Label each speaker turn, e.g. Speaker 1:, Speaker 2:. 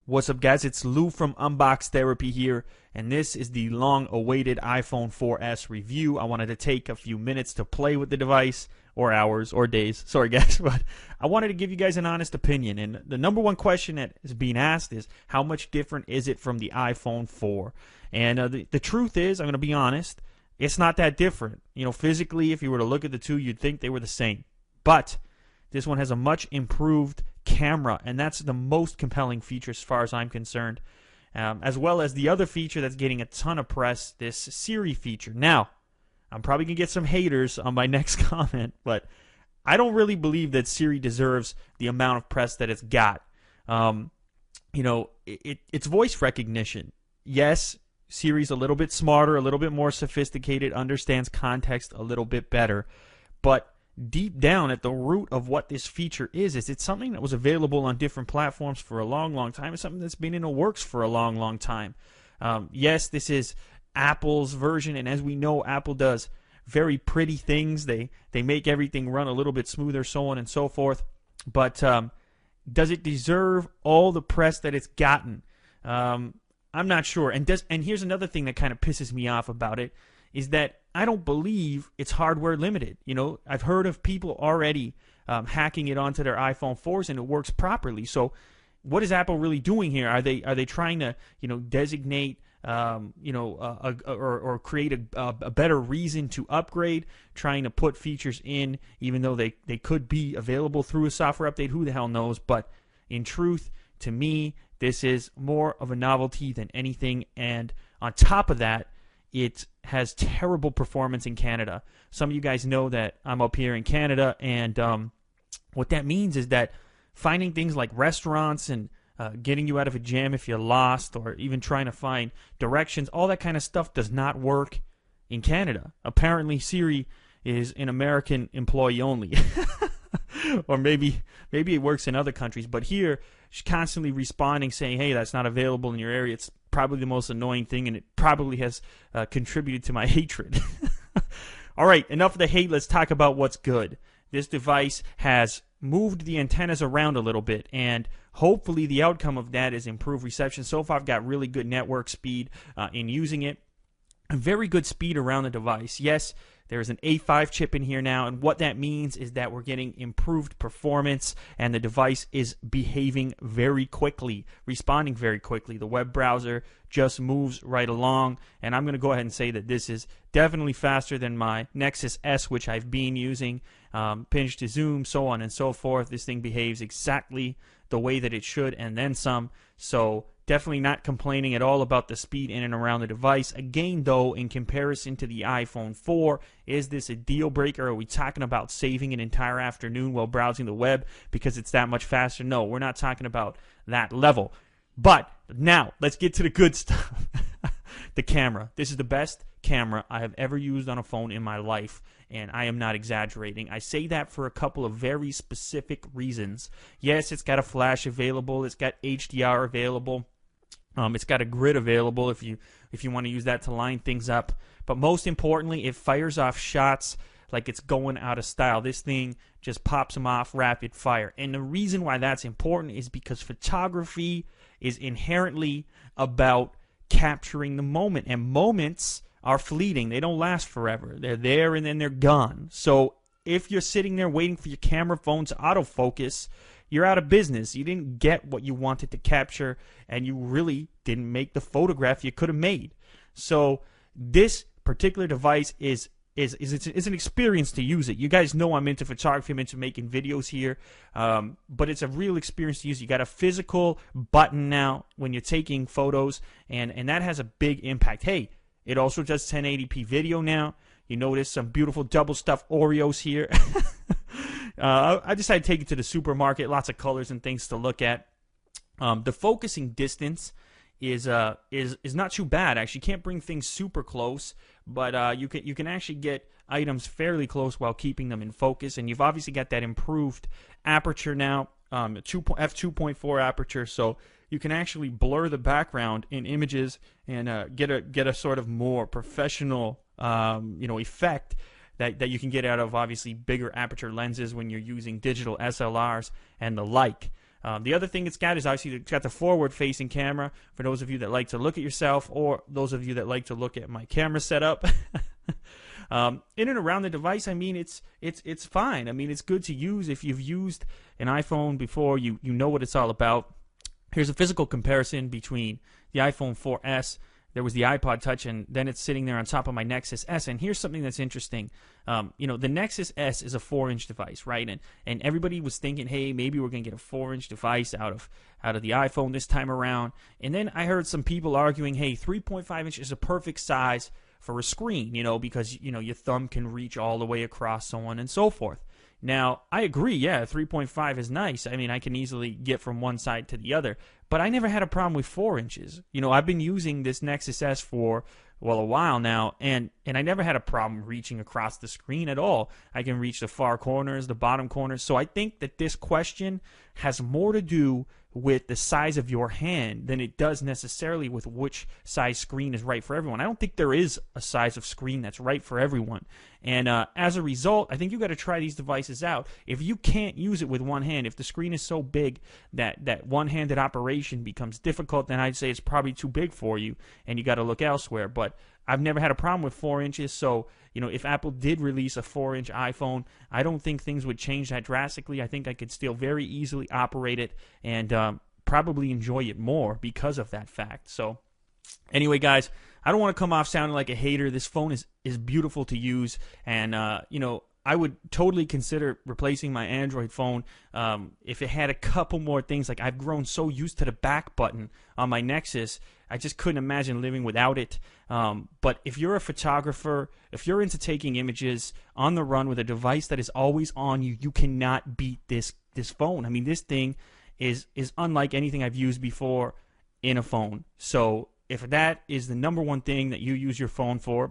Speaker 1: What's up, guys? It's Lou from Unbox Therapy here, and this is the long-awaited iPhone 4S review. I wanted to take a few minutes to play with the device, or hours, or days. Sorry, guys, but I wanted to give you guys an honest opinion. And the number one question that is being asked is, how much different is it from the iPhone 4? And the truth is, I'm going to be honest, it's not that different. You know, physically, if you were to look at the two, you'd think they were the same. But this one has a much improved camera, and that's the most compelling feature as far as I'm concerned, as well as the other feature that's getting a ton of press, this Siri feature. Now, I'm probably going to get some haters on my next comment, but I don't really believe that Siri deserves the amount of press that it's got. It's voice recognition. Yes, Siri's a little bit smarter, a little bit more sophisticated, understands context a little bit better, but deep down at the root of what this feature is it's something that was available on different platforms for a long time. It's something that's been in the works for a long time. Yes, this is Apple's version, and as we know, Apple does very pretty things. They make everything run a little bit smoother, so on and so forth. But does it deserve all the press that it's gotten? I'm not sure. And here's another thing that kind of pisses me off about it, is that I don't believe it's hardware limited. You know, I've heard of people already hacking it onto their iPhone 4s, and it works properly. So what is Apple really doing here? Are they trying to, designate, or create a better reason to upgrade, trying to put features in, even though they could be available through a software update? Who the hell knows? But in truth, to me, this is more of a novelty than anything. And on top of that, it has terrible performance in Canada. Some of you guys know that I'm up here in Canada, and what that means is that finding things like restaurants and getting you out of a jam if you're lost, or even trying to find directions, all that kind of stuff does not work in Canada. Apparently, Siri is an American employee only. Or maybe it works in other countries, but here she's constantly responding saying, hey, that's not available in your area. It's probably the most annoying thing, and it probably has contributed to my hatred. All right, enough of the hate. Let's talk about what's good. This device has moved the antennas around a little bit, and hopefully the outcome of that is improved reception. So far, I've got really good network speed in using it. A very good speed around the device. Yes, there's an A5 chip in here now, and what that means is that we're getting improved performance, and the device is behaving very quickly, responding very quickly. The web browser just moves right along, and I'm going to go ahead and say that this is definitely faster than my Nexus S, which I've been using, pinch to zoom, so on and so forth. This thing behaves exactly the way that it should, and then some. So definitely not complaining at all about the speed in and around the device. Again, though, in comparison to the iPhone 4, is this a deal breaker? Are we talking about saving an entire afternoon while browsing the web because it's that much faster? No, we're not talking about that level. But now, let's get to the good stuff. The camera. This is the best camera I have ever used on a phone in my life, and I am not exaggerating. I say that for a couple of very specific reasons. Yes, it's got a flash available. It's got HDR available. It's got a grid available if you want to use that to line things up. But most importantly, it fires off shots like it's going out of style. This thing just pops them off rapid fire. And the reason why that's important is because photography is inherently about capturing the moment. And moments are fleeting. They don't last forever. They're there and then they're gone. So if you're sitting there waiting for your camera phone to autofocus, you're out of business. You didn't get what you wanted to capture, and you really didn't make the photograph you could have made. So this particular device is an experience to use it. You guys know I'm into photography. I'm into making videos here, but it's a real experience to use. You got a physical button now when you're taking photos, and that has a big impact. Hey, it also does 1080p video now. You notice some beautiful double stuffed Oreos here. I decided to take it to the supermarket. Lots of colors and things to look at. The focusing distance is not too bad. Actually, you can't bring things super close, but you can actually get items fairly close while keeping them in focus. And you've obviously got that improved aperture now, f2.4 aperture, so you can actually blur the background in images and get a sort of more professional effect that you can get out of obviously bigger aperture lenses when you're using digital SLRs and the like. The other thing it's got is obviously it's got the forward-facing camera for those of you that like to look at yourself, or those of you that like to look at my camera setup. In and around the device, I mean, it's fine. I mean, it's good to use. If you've used an iPhone before, you know what it's all about. Here's a physical comparison between the iPhone 4S. There was the iPod Touch, and then it's sitting there on top of my Nexus S. And here's something that's interesting. The Nexus S is a 4-inch device, right? And everybody was thinking, hey, maybe we're going to get a 4-inch device out of the iPhone this time around. And then I heard some people arguing, hey, 3.5 inch is a perfect size for a screen, because, your thumb can reach all the way across, so on and so forth. Now, I agree, yeah, 3.5 is nice. I mean, I can easily get from one side to the other, but I never had a problem with 4 inches. I've been using this Nexus S for, a while now, and I never had a problem reaching across the screen at all. I can reach the far corners, the bottom corners, so I think that this question has more to do with the size of your hand than it does necessarily with which size screen is right for everyone. I don't think there is a size of screen that's right for everyone. And as a result, I think you got to try these devices out. If you can't use it with one hand, if the screen is so big that one-handed operation becomes difficult, then I'd say it's probably too big for you and you got to look elsewhere. But I've never had a problem with 4 inches, so if Apple did release a 4-inch iPhone, I don't think things would change that drastically. I think I could still very easily operate it and probably enjoy it more because of that fact. So anyway, guys, I don't want to come off sounding like a hater. This phone is beautiful to use, and I would totally consider replacing my Android phone if it had a couple more things. Like, I've grown so used to the back button on my Nexus, I just couldn't imagine living without it. But if you're a photographer, if you're into taking images on the run with a device that is always on you, you cannot beat this phone. I mean, this thing is unlike anything I've used before in a phone. So if that is the number one thing that you use your phone for,